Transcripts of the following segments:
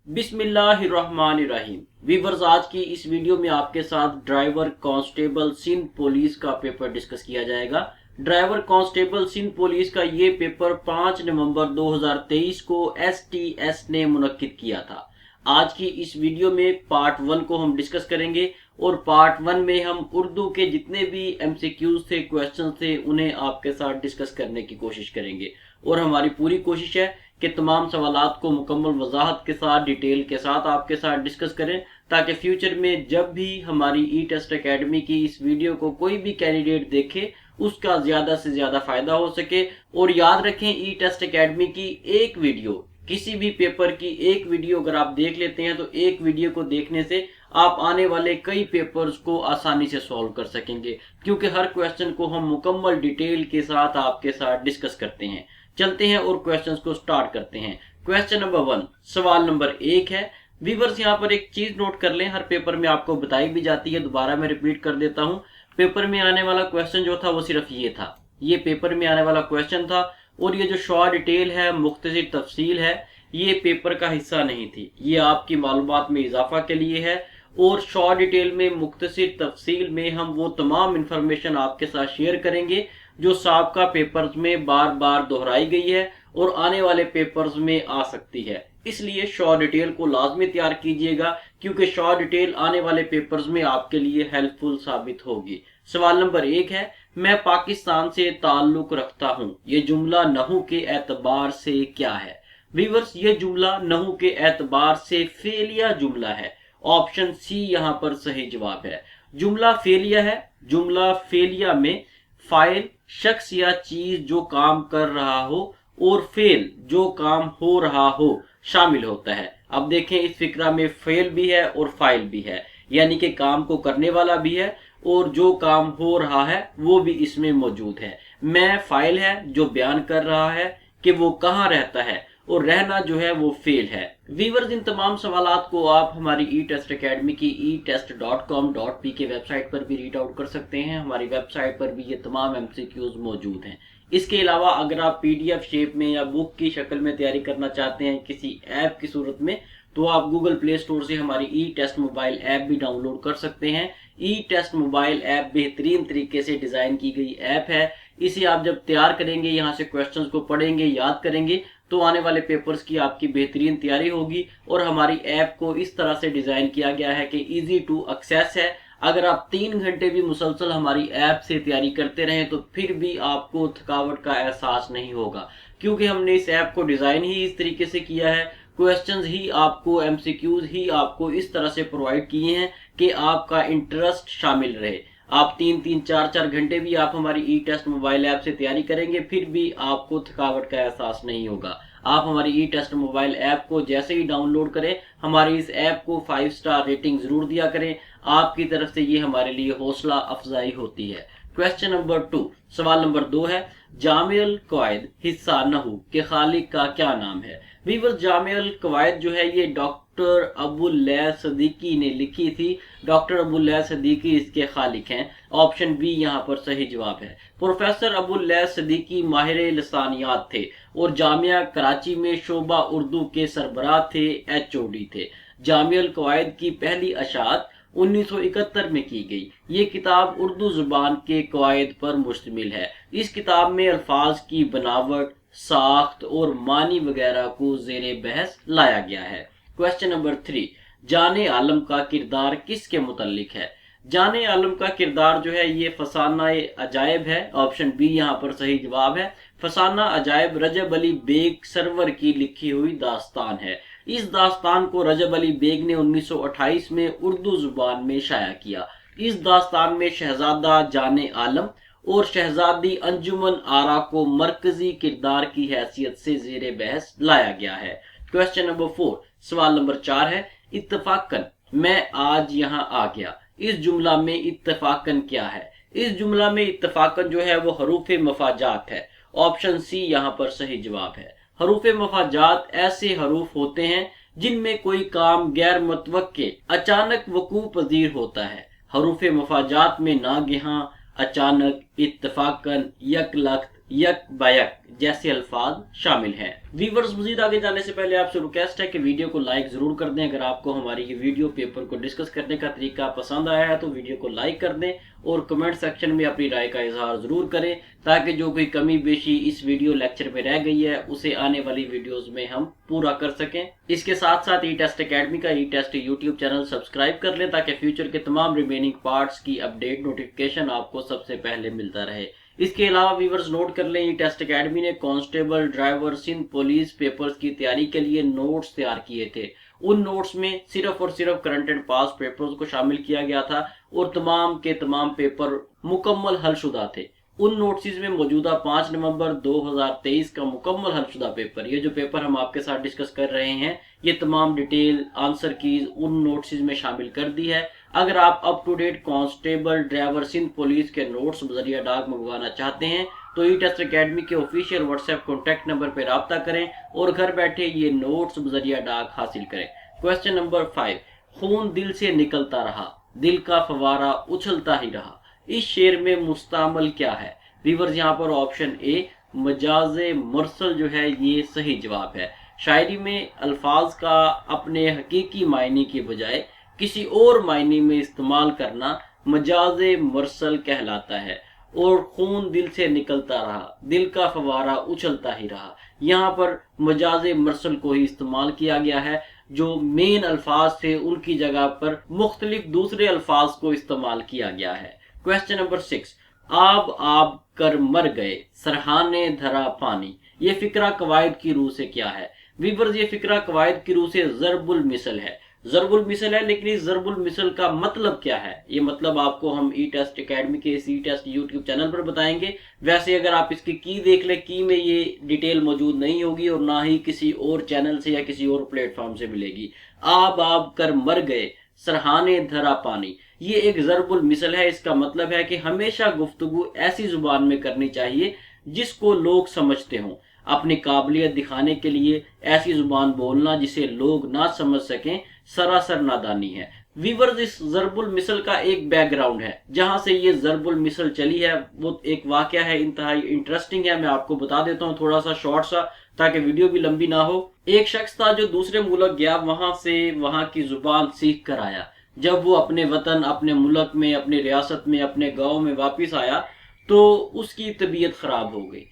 बिस्मिल्लाहिर्रहमानिर्रहीम। वीवर्स, आज की इस वीडियो में आपके साथ ड्राइवर कांस्टेबल सिंध पुलिस का पेपर डिस्कस किया जाएगा। ड्राइवर कांस्टेबल सिंध पुलिस का ये पेपर 5 नवंबर 2023 को STS ने मुनक्किद किया था। आज की इस वीडियो में पार्ट 1 को हम डिस्कस करेंगे और पार्ट 1 में हम उर्दू के जितने भी MCQs थे, क्वेश्चन थे, उन्हें आपके साथ डिस्कस करने की कोशिश करेंगे। और हमारी पूरी कोशिश है कि तमाम सवालात को मुकम्मल वजाहत के साथ, डिटेल के साथ आपके साथ डिस्कस करें, ताकि फ्यूचर में जब भी हमारी ई टेस्ट एकेडमी की इस वीडियो को कोई भी कैंडिडेट देखे उसका ज्यादा से ज्यादा फायदा हो सके। और याद रखें, ई टेस्ट एकेडमी की एक वीडियो, किसी भी पेपर की एक वीडियो अगर आप देख लेते हैं तो एक वीडियो को देखने से आप आने वाले कई पेपर्स को आसानी से सॉल्व कर सकेंगे, क्योंकि हर क्वेश्चन को हम मुकम्मल डिटेल के साथ आपके साथ डिस्कस करते हैं। चलते हैं और क्वेश्चंस को स्टार्ट करते हैं। क्वेश्चन नंबर 1, सवाल नंबर 1 है। व्यूअर्स, यहाँ पर एक चीज नोट कर लें, हर पेपर में आपको बताई भी जाती है, दोबारा मैं रिपीट कर देता हूँ। पेपर में आने वाला क्वेश्चन जो था वो सिर्फ ये था, ये पेपर में आने वाला क्वेश्चन था। और ये जो शॉर्ट डिटेल है, मुख्तसर तफसील है, ये पेपर का हिस्सा नहीं थी, ये आपकी मालूमात में इजाफा के लिए है। और शॉर्ट डिटेल में, मुख्तसर तफसील में हम वो तमाम इंफॉर्मेशन आपके साथ शेयर करेंगे जो साबका पेपर्स में बार बार दोहराई गई है और आने वाले पेपर्स में आ सकती है। इसलिए शॉर्ट डिटेल को लाजमी तैयार कीजिएगा, क्योंकि शॉर्ट डिटेल आने वाले पेपर्स में आपके लिए हेल्पफुल साबित होगी। सवाल नंबर 1 है, मैं पाकिस्तान से ताल्लुक रखता हूँ, ये जुमला नहू के एतबार से क्या है? व्यूअर्स, ये जुमला नहू के एतबार से फेलिया जुमला है। ऑप्शन सी यहाँ पर सही जवाब है। जुमला फेलिया है। जुमला फेलिया में फाइल शख्स या चीज जो काम कर रहा हो और फेल जो काम हो रहा हो शामिल होता है। अब देखें, इस फिक्रा में फेल भी है और फाइल भी है, यानी कि काम को करने वाला भी है और जो काम हो रहा है वो भी इसमें मौजूद है। मैं फाइल है जो बयान कर रहा है कि वो कहाँ रहता है, और रहना जो है वो फेल है। वीवर्स, इन तमाम सवालात को आप हमारी ई टेस्ट एकेडमी की etest.com.p वेबसाइट पर भी रीड आउट कर सकते हैं। हमारी वेबसाइट पर भी ये तमाम MCQs मौजूद हैं। इसके अलावा अगर आप PDF शेप में या बुक की शक्ल में तैयारी करना चाहते हैं किसी ऐप की सूरत में, तो आप गूगल प्ले स्टोर से हमारी ई टेस्ट मोबाइल ऐप भी डाउनलोड कर सकते हैं। ई टेस्ट मोबाइल ऐप बेहतरीन तरीके से डिजाइन की गई ऐप है। इसे आप जब तैयार करेंगे, यहाँ से क्वेश्चंस को पढ़ेंगे, याद करेंगे, तो आने वाले पेपर्स की आपकी बेहतरीन तैयारी होगी। और हमारी ऐप को इस तरह से डिजाइन किया गया है कि इजी टू एक्सेस है। अगर आप 3 घंटे भी मुसलसल हमारी ऐप से तैयारी करते रहें तो फिर भी आपको थकावट का एहसास नहीं होगा, क्योंकि हमने इस ऐप को डिजाइन ही इस तरीके से किया है। क्वेश्चंस ही आपको, MCQs ही आपको इस तरह से प्रोवाइड किए हैं कि आपका इंटरेस्ट शामिल रहे। आप 3-3, 4-4 घंटे भी आप हमारी ई टेस्ट मोबाइल ऐप से तैयारी करेंगे, फिर भी आपको थकावट का एहसास नहीं होगा। आप हमारी ई टेस्ट मोबाइल ऐप को जैसे ही डाउनलोड करें, हमारी इस ऐप को 5 स्टार रेटिंग जरूर दिया करें। आपकी तरफ से ये हमारे लिए हौसला अफजाई होती है। क्वेश्चन नंबर 2, सवाल नंबर 2 है, जामिअल कवायद हिस्सा नहू के खालिक का क्या नाम है? वीवर्स, जामिअल कवायद जो है ये डॉक्टर अबुल लैथ सदीकी ने लिखी थी। डॉक्टर अबुल लैथ सदीकी इसके खालिक हैं। ऑप्शन बी यहाँ पर सही जवाब है। प्रोफेसर अबुल लैथ सदीकी माहिर लसानियात थे और जामिया कराची में शोबा उर्दू के सरबराह थे, HOD थे। जामिअल कवायद की पहली अशात 1971 में की गई। ये किताब उर्दू जुबान के कवायद पर मुश्तमिल है। इस किताब में अल्फाज की बनावट, साख्त और मानी वगैरह को ज़ेरे बहस लाया गया है। क्वेश्चन नंबर 3, जाने आलम का किरदार किसके मुतल्लिक है? जाने आलम का किरदार जो है ये फसाना अजायब है। ऑप्शन बी यहाँ पर सही जवाब है। फसाना अजायब रजब अली बेग सरवर की लिखी हुई दास्तान है। इस दास्तान को रजब अली बेग ने 1928 में उर्दू जुबान में शाया किया। इस दास्तान में शहजादा जाने आलम और शहजादी अंजुमन आरा को मरकजी किरदार की हैसियत से ज़ेरे बहस लाया गया है। क्वेश्चन नंबर 4, सवाल नंबर 4 है, इत्तफाकन मैं आज यहाँ आ गया, इस जुमला में इत्तफाकन क्या है? इस जुमला में इत्तफाकन जो है वो हरूफ मफाजात है। ऑप्शन सी यहाँ पर सही जवाब है। हरूफ मफाजात ऐसे हरूफ होते हैं जिनमें कोई काम गैर मुतवक्के अचानक वकू पजीर होता है। हरूफ मफाजात में नागिहां, अचानक, इत्तफाकन, यकलख्त, یک बैक जैसे अल्फाज शामिल हैं। व्यूअर्स, मजीद आगे जाने से पहले आपसे रिक्वेस्ट है कि वीडियो को लाइक जरूर कर दें। अगर आपको हमारी ये वीडियो पेपर को डिस्कस करने का तरीका पसंद आया है तो वीडियो को लाइक कर दें और कमेंट सेक्शन में अपनी राय का इजहार जरूर करें, ताकि जो कोई कमी बेशी इस वीडियो लेक्चर में रह गई है उसे आने वाली वीडियोस में हम पूरा कर सकें। इसके साथ साथ ई टेस्ट अकेडमी का ई टेस्ट यूट्यूब चैनल सब्सक्राइब कर लें, ताकि फ्यूचर के तमाम रिमेनिंग पार्ट्स की अपडेट नोटिफिकेशन आपको सबसे पहले मिलता रहे। इसके अलावा व्यूअर्स नोट कर लें, ई टेस्ट अकेडमी ने constable, driver, Sindh police papers की तैयारी के लिए नोट्स तैयार किए थे। उन नोट्स में सिर्फ और सिर्फ करंट एंड पास पेपर्स को शामिल किया गया था और तमाम के तमाम पेपर मुकम्मल हलशुदा थे। उन नोट्स में मौजूदा 5 नवंबर 2023 का मुकम्मल हलशुदा पेपर, ये जो पेपर हम आपके साथ डिस्कस कर रहे हैं, ये तमाम डिटेल आंसर कीज उन नोट्स में शामिल कर दी है। अगर आप up to date constable, driver, Sindh police के नोट्स बजरिया डाक मंगवाना चाहते हैं तो ई टेस्ट अकेडमी के ऑफिशियल व्हाट्सएप कॉन्टैक्ट नंबर पर राब्ता करें और घर बैठे ये नोट्स बजरिया डाक हासिल करें। क्वेश्चन नंबर 5, खून दिल से निकलता रहा, दिल का फवारा उछलता ही रहा, इस शेर में मुस्तामल क्या है? व्यूअर्स, यहाँ पर ऑप्शन ए मजाजे मुरसल जो है ये सही जवाब है। शायरी में अल्फाज का अपने हकीकी मायने की बजाय किसी और मायने में इस्तेमाल करना मजाजे मुरसल कहलाता है। और खून दिल से निकलता रहा, दिल का फवारा उछलता ही रहा, यहाँ पर मजाजे मुरसल को ही इस्तेमाल किया गया है। जो मेन अल्फाज थे उनकी जगह पर मुख्तलिफ दूसरे अल्फाज को इस्तेमाल किया गया है। क्वेश्चन नंबर 6, आब कर मर गए सरहाने धरा पानी, ये फिक्रा कवायद की रूह से क्या है? व्यूअर्स, ये फिक्रा कवायद की रूह से ज़रबुल मिसल है। ज़रबुल मिसल है, लेकिन इस ज़रबुल मिसल का मतलब क्या है, ये मतलब आपको हम ई टेस्ट अकेडमी के इस ई टेस्ट यूट्यूब चैनल पर बताएंगे। वैसे अगर आप इसकी की देख ले, की में ये डिटेल मौजूद नहीं होगी और ना ही किसी और चैनल से या किसी और प्लेटफॉर्म से मिलेगी। आब कर मर गए सरहाने धरा पानी, ये एक ज़रबुल मिसल है। इसका मतलब है कि हमेशा गुफ्तगू ऐसी जुबान में करनी चाहिए जिसको लोग समझते हों। अपनी काबिलियत दिखाने के लिए ऐसी जुबान बोलना जिसे लोग ना समझ सकें सरासर नादानी है। व्यूअर्स, इस ज़रबुल मिसल का एक बैकग्राउंड है जहां से ये ज़रबुल मिसल चली है, वो एक वाकया है, इंतहाई इंटरेस्टिंग है। मैं आपको बता देता हूँ थोड़ा सा शॉर्ट सा, ताकि वीडियो भी लंबी ना हो। एक शख्स था जो दूसरे मुल्क गया, वहां से वहां की जुबान सीख कर आया। जब वो अपने वतन, अपने मुल्क में, अपनी रियासत में, अपने गांव में वापस आया तो उसकी तबीयत खराब हो गई।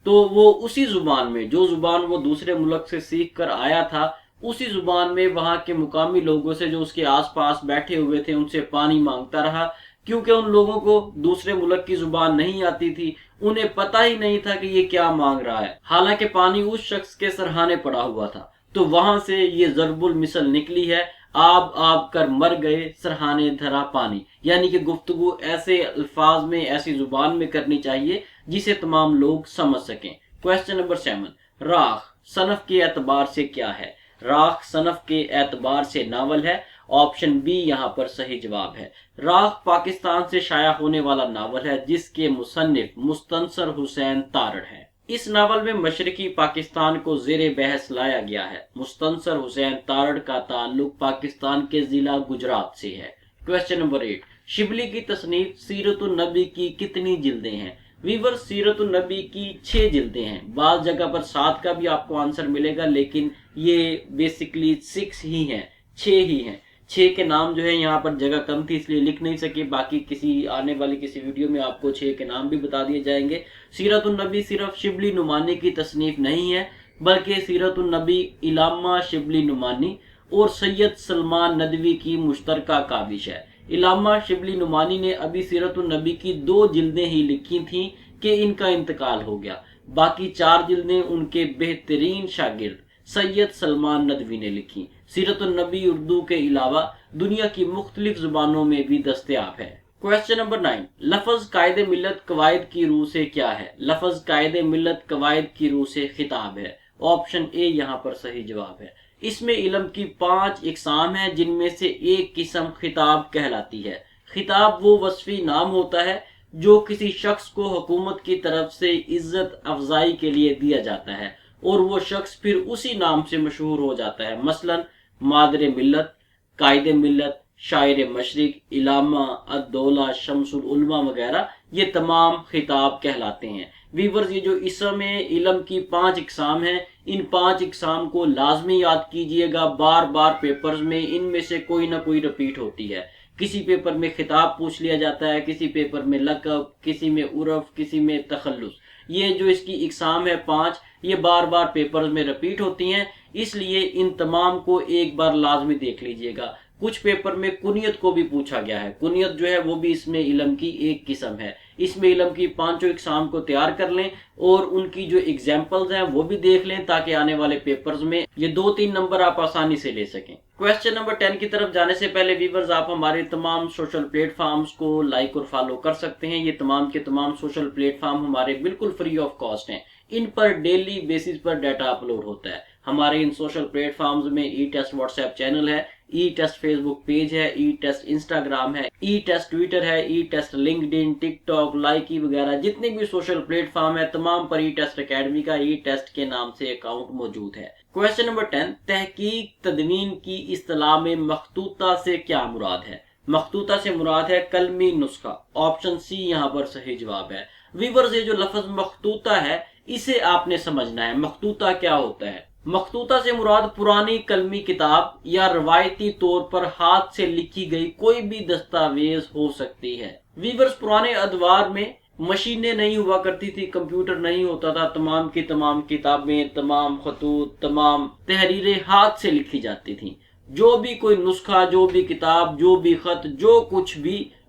तो वो उसी जुबान में, जो जुबान वो दूसरे मुल्क से सीख कर आया था, उसी जुबान में वहां के मुकामी लोगों से जो उसके आसपास बैठे हुए थे उनसे पानी मांगता रहा, क्योंकि उन लोगों को दूसरे मुल्क की जुबान नहीं आती थी। उन्हें पता ही नहीं था कि ये क्या मांग रहा है, हालांकि पानी उस शख्स के सरहाने पड़ा हुआ था। तो वहां से ये ज़रबुल मिसल निकली है, आब कर मर गए सरहाने धरा पानी, यानी कि गुफ्तगू ऐसे अल्फाज में, ऐसी जुबान में करनी चाहिए जिसे तमाम लोग समझ सकें। क्वेश्चन नंबर 7, राख सनफ के एतबार से क्या है? राख सनफ के एतबार से नावल है। ऑप्शन बी यहाँ पर सही जवाब है। राख पाकिस्तान से शाया होने वाला नावल है जिसके मुसन्निफ मुस्तनसर हुसैन तारड़ है। इस नावल में मशरकी पाकिस्तान को ज़ेरे बहस लाया गया है। मुस्तनसर हुसैन तारड़ का ताल्लुक पाकिस्तान के जिला गुजरात से है। क्वेश्चन नंबर 8, शिबली की तसनीफ सीरतुन नबी की कितनी जिल्दें हैं? वीवर, सीरतुन नबी की 6 जिल्दें हैं। बाज़ जगह पर 7 का भी आपको आंसर मिलेगा, लेकिन ये बेसिकली 6 ही हैं, 6 ही हैं। 6 के नाम जो है यहाँ पर जगह कम थी इसलिए लिख नहीं सके, बाकी किसी आने वाली किसी वीडियो में आपको 6 के नाम भी बता दिए जाएंगे। सीरतुन नबी सिर्फ शिबली नुमानी की तसनीफ नहीं है, बल्कि सीरतुन नबी इलामा शिबली नुमानी और सैयद सलमान नदवी की मुश्तरका काविश है। इलामा शिबली नुमानी ने अभी सीरतुन नबी की 2 जिल्दें ही लिखी थीं कि इनका इंतकाल हो गया। बाकी 4 जिल्दें उनके बेहतरीन शागिर्द सैयद सलमान नदवी ने लिखी। सीरतुन नबी उर्दू के अलावा दुनिया की मुख्तलिफ जुबानों में भी दस्तयाब है। क्वेश्चन नंबर 9, लफ्ज कायदे मिल्लत कवायद की रूह से क्या है? लफ्ज कायदे मिल्लत कवायद की रूह से खिताब है। ऑप्शन ए यहाँ पर सही जवाब है। इसमें इल्म की 5 इकसाम हैं, जिनमें से एक किस्म खिताब कहलाती है। खिताब वो वस्फी नाम होता है जो किसी शख्स को हुकूमत की तरफ से इज्जत अफजाई के लिए दिया जाता है और वो शख्स फिर उसी नाम से मशहूर हो जाता है। मसलन मादरे मिल्लत, कायदे मिल्लत, शायर मशरिक, इलामा, अद्दौला, शमसुल उलमा वगैरह, ये तमाम खिताब कहलाते हैं। ویورز یہ جو اسم علم کی 5 اقسام ہیں، ان 5 اقسام کو لازمی یاد کیجئے گا، بار بار پیپرز میں ان میں سے کوئی نہ کوئی رپیٹ ہوتی ہے۔ کسی پیپر میں خطاب پوچھ لیا جاتا ہے، کسی پیپر میں لقب، کسی میں عرف، کسی میں تخلص۔ یہ جو اس کی اقسام ہے 5، یہ بار بار پیپرز میں رپیٹ ہوتی ہیں، اس لیے ان تمام کو ایک بار لازمی دیکھ لیجئے گا۔ کچھ پیپر میں کنیت کو بھی پوچھا گیا ہے، کنیت جو ہے وہ بھی اس میں علم کی ایک قسم ہے۔ اس میں علم کی 5 اقسام کو تیار کر لیں اور ان کی جو ایگزامپلز ہیں وہ بھی دیکھ لیں تاکہ آنے والے پیپرز میں یہ 2-3 نمبر آپ آسانی سے لے سکیں۔ کویسچن نمبر 10 کی طرف جانے سے پہلے ویورز آپ ہمارے تمام سوشل پلیٹ فارمز کو لائک اور فالو کر سکتے ہیں۔ یہ تمام کے تمام سوشل پلیٹ فارم ہمارے بالکل فری آف کاسٹ ہیں، ان پر ڈیلی بیسز پر ڈیٹا اپلوڈ ہوتا ہے۔ ہمارے ان سوشل پلیٹ فارمز میں ای ٹیسٹ واٹس ایپ چینل ہے، ای ٹیسٹ فیس بک پیج ہے، ای ٹیسٹ انسٹاگرام ہے، ای ٹیسٹ ٹویٹر ہے، ای ٹیسٹ لنکڈ ان، ٹک ٹاک، لائکی وغیرہ جتنے بھی سوشل پلیٹ فارم ہے تمام پر ای ٹیسٹ اکیڈمی کا ای ٹیسٹ کے نام سے اکاؤنٹ موجود ہے۔ کویسچن نمبر 10، تحقیق تدوین کی اصطلاح میں مخطوطہ سے کیا مراد ہے؟ مخطوطہ سے مراد ہے قلمی نسخہ، آپشن سی یہاں پر صحیح جواب ہے۔ ویورز یہ جو لفظ مخطوطہ ہے اسے آپ نے سمجھنا ہے، مخطوطہ کیا ہوتا ہے؟ مخطوطہ سے مراد پرانی قلمی کتاب یا روایتی طور پر ہاتھ سے لکھی گئی کوئی بھی دستاویز ہو سکتی ہے۔ ویورز پرانے ادوار میں مشینیں نہیں ہوا کرتی تھی، کمپیوٹر نہیں ہوتا تھا، تمام کی تمام کتابیں، تمام خطوط، تمام تحریریں ہاتھ سے لکھی جاتی تھیں۔ جو بھی کوئی نسخہ، جو بھی کتاب، جو بھی خط،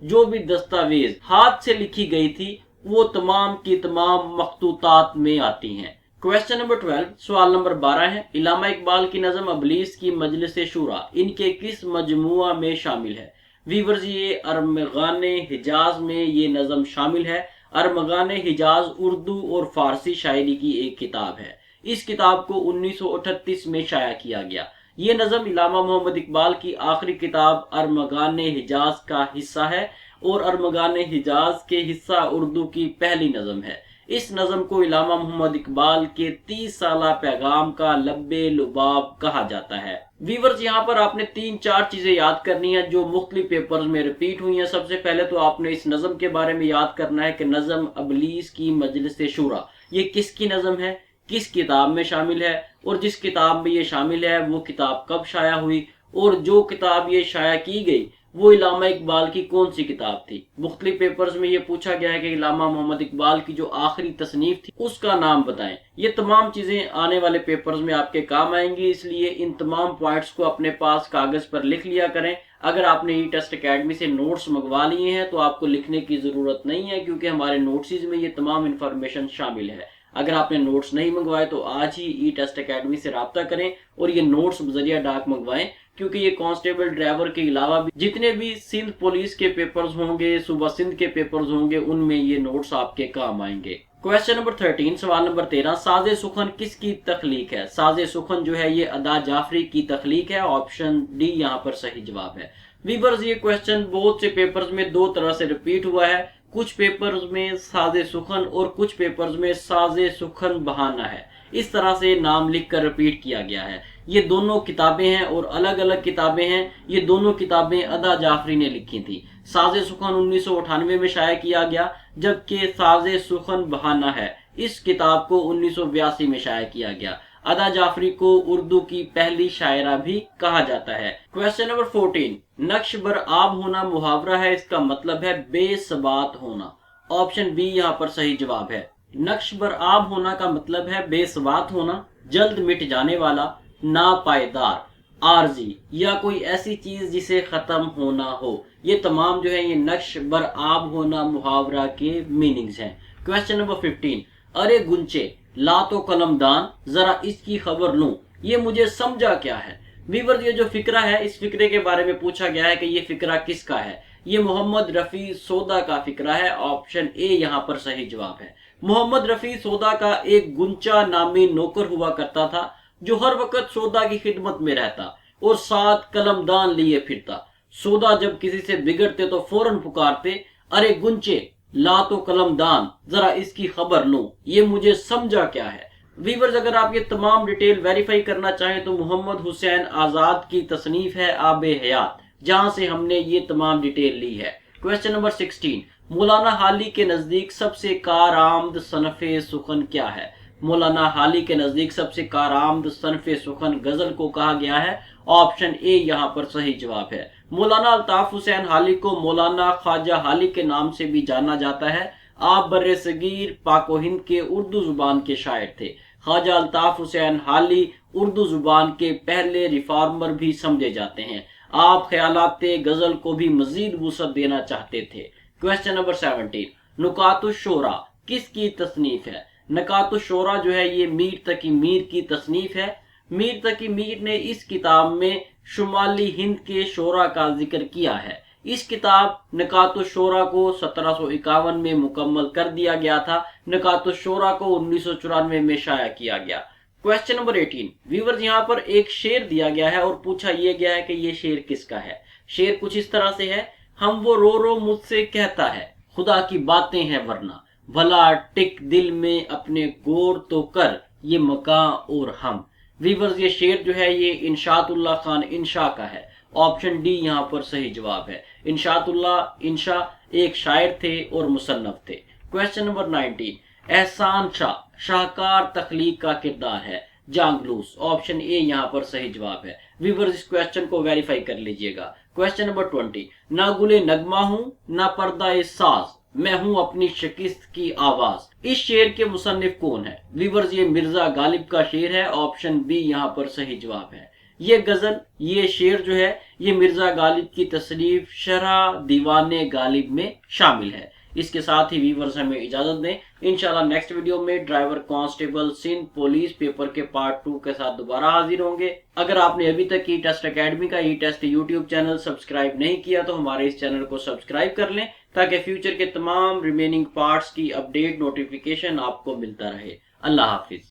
جو بھی دستاویز ہاتھ سے لکھی گئی تھی وہ تمام کی تمام مخطوطات میں آتی ہیں۔ کویسچن نمبر 12، سوال نمبر 12 ہے، علامہ اقبال کی نظم ابلیس کی مجلس شورا ان کے کس مجموعہ میں شامل ہے؟ ویورز یہ ارمغان حجاز میں یہ نظم شامل ہے۔ ارمغان حجاز اردو اور فارسی شاعری کی ایک کتاب ہے۔ اس کتاب کو 1938 میں شائع کیا گیا۔ یہ نظم علامہ محمد اقبال کی آخری کتاب ارمغان حجاز کا حصہ ہے اور ارمغان حجاز کے حصہ اردو کی پہلی نظم ہے۔ اس نظم کو علامہ محمد اقبال کے 30 سالہ پیغام کا لب لباب کہا جاتا ہے۔ ویورز یہاں پر آپ نے 3-4 چیزیں یاد کرنی ہیں جو مختلف پیپرز میں ریپیٹ ہوئی ہیں۔ سب سے پہلے تو آپ نے اس نظم کے بارے میں یاد کرنا ہے کہ نظم ابلیس کی مجلس شورا یہ کس کی نظم ہے، کس کتاب میں شامل ہے، اور جس کتاب میں یہ شامل ہے وہ کتاب کب شائع ہوئی، اور جو کتاب یہ شائع کی گئی وہ علامہ اقبال کی کون سی کتاب تھی۔ مختلف پیپرز میں یہ پوچھا گیا ہے کہ علامہ محمد اقبال کی جو آخری تصنیف تھی اس کا نام بتائیں۔ یہ تمام چیزیں آنے والے پیپرز میں آپ کے کام آئیں گی، اس لیے ان تمام پوائنٹس کو اپنے پاس کاغذ پر لکھ لیا کریں۔ اگر آپ نے ای ٹیسٹ اکیڈمی سے نوٹس منگوا لیے ہیں تو آپ کو لکھنے کی ضرورت نہیں ہے، کیونکہ ہمارے نوٹسز میں یہ تمام انفارمیشن شامل ہے۔ اگر آپ نے نوٹس نہیں منگوائے تو آج ہی ای ٹیسٹ اکیڈمی سے رابطہ کریں اور یہ نوٹس بذریعہ ڈاک منگوائیں، کیونکہ یہ کانسٹیبل ڈرائیور کے علاوہ بھی جتنے بھی سندھ پولیس کے پیپرز ہوں گے، صوبہ سندھ کے پیپرز ہوں گے، ان میں یہ نوٹس آپ کے کام آئیں گے۔ کویسچن نمبر 13، سوال نمبر 13، ساز سخن کس کی تخلیق ہے؟ ساز سخن جو ہے یہ ادا جعفری کی تخلیق ہے، آپشن ڈی یہاں پر صحیح جواب ہے۔ ویورز یہ کویسچن بہت سے پیپرز میں 2 طرح سے ریپیٹ ہوا ہے، کچھ پیپرز میں ساز سخن اور کچھ پیپرز میں ساز سخن بہانہ ہے، اس طرح سے نام لکھ کر ریپیٹ کیا گیا ہے۔ یہ دونوں کتابیں ہیں اور الگ الگ کتابیں ہیں، یہ دونوں کتابیں ادا جعفری نے لکھی تھی۔ ساز سخن 1998 میں شائع کیا گیا، جبکہ ساز سخن بہانہ ہے اس کتاب کو 1982 میں شائع کیا گیا۔ ادا جعفری کو اردو کی پہلی شاعرہ بھی کہا جاتا ہے۔ کویسچن نمبر 14، نقش بر آب ہونا محاورہ ہے، اس کا مطلب ہے بے ثبات ہونا، آپشن بی یہاں پر صحیح جواب ہے۔ نقش بر آب ہونا کا مطلب ہے بے ثبات ہونا، جلد مٹ جانے والا، ناپائیدار، عارضی یا کوئی ایسی چیز جسے ختم ہونا ہو۔ یہ تمام جو ہے یہ نقش بر آب ہونا محاورہ کے میننگز ہیں۔ کویسچن نمبر 15، ارے گنچے لا تو قلم دان ذرا اس کی خبر لوں، یہ مجھے سمجھا کیا ہے؟ ویور یہ جو فقرہ ہے اس فقرے کے بارے میں پوچھا گیا ہے کہ یہ فقرہ کس کا ہے۔ یہ محمد رفیع سودا کا فقرہ ہے، آپشن اے یہاں پر صحیح جواب ہے۔ محمد رفیع سودا کا ایک گنچا نامی نوکر ہوا کرتا تھا جو ہر وقت سودا کی خدمت میں رہتا اور ساتھ قلم دان لیے پھرتا۔ سودا جب کسی سے بگڑتے تو فوراً پکارتے، ارے گنچے لا تو قلم دان ذرا اس کی خبر لوں، یہ مجھے سمجھا کیا ہے۔ ویورز اگر آپ یہ تمام ڈیٹیل ویریفائی کرنا چاہیں تو محمد حسین آزاد کی تصنیف ہے آب حیات، جہاں سے ہم نے یہ تمام ڈیٹیل لی ہے۔ क्वेश्चन नंबर 16, मौलाना हाली के नजदीक सबसे कारआमद सनफ़े सुखन क्या है? मौलाना हाली के नजदीक सबसे कारआमद सनफ़े सुखन गजल को कहा गया है। ऑप्शन ए यहाँ पर सही जवाब है। मौलाना अल्ताफ हुसैन हाली को मौलाना ख्वाजा हाली के नाम से भी जाना जाता है। आप बर्रे सगीर पाको हिंद के उर्दू जुबान के शायर थे। ख्वाजा अल्ताफ हुसैन हाली उर्दू जुबान के पहले रिफॉर्मर भी समझे जाते हैं। आप ख्यालाते गजल को भी मजीद वुसअत देना चाहते थे। क्वेश्चन नंबर 17, नुकातुश शोरा किसकी तसनीफ है? नकातुश शोरा जो है ये मीर तकी मीर की तसनीफ है। मीर तकी मीर ने इस किताब में शुमाली हिंद के शोरा का जिक्र किया है। इस किताब नकातुश शोरा को 1751 में मुकम्मल कर दिया गया था। नकातुश शोरा को 1994 में शाया किया गया। क्वेश्चन नंबर 18, व्यूअर्स यहाँ पर एक शेर दिया गया है और पूछा यह गया है कि ये शेर किसका है। शेर कुछ इस तरह से है, हम वो रो रो मुझसे कहता है, खुदा की बातें हैं वरना, भला टिक दिल में अपने गौर तो कर, ये मकां और हम। व्यूअर्स ये शेर जो है ये इंशातुल्लाह खान इंशा का है। ऑप्शन डी यहाँ पर सही जवाब है। इंशातुल्लाह इंशा एक शायर थे और मुसन्नफ थे। क्वेश्चन नंबर 19, एहसान शाह शाहकार तख्लीक का किरदार है। जांगलूस, ऑप्शन ए यहाँ पर सही जवाब है। व्यूअर्स इस क्वेश्चन को वेरीफाई कर लीजिएगा। क्वेश्चन नंबर 20, ना गुले नगमा हूँ ना पर्दा साज, मैं हूँ अपनी शिकस्त की आवाज। इस शेर के मुसन्निफ कौन है? व्यूअर्स ये मिर्जा गालिब का शेर है। ऑप्शन बी यहाँ पर सही जवाब है। ये गजल ये शेर जो है ये मिर्जा गालिब की तसनीफ शरह दीवाने गालिब में शामिल है। इसके साथ ही व्यूअर्स हमें इजाजत दें। इंशाल्लाह नेक्स्ट वीडियो में driver constable Sindh police paper के पार्ट 2 के साथ दोबारा हाजिर होंगे। अगर आपने अभी तक ई टेस्ट एकेडमी का ई टेस्ट यूट्यूब चैनल सब्सक्राइब नहीं किया तो हमारे इस चैनल को सब्सक्राइब कर लें ताकि फ्यूचर के तमाम रिमेनिंग पार्ट्स की अपडेट नोटिफिकेशन आपको मिलता रहे। अल्लाह हाफिज।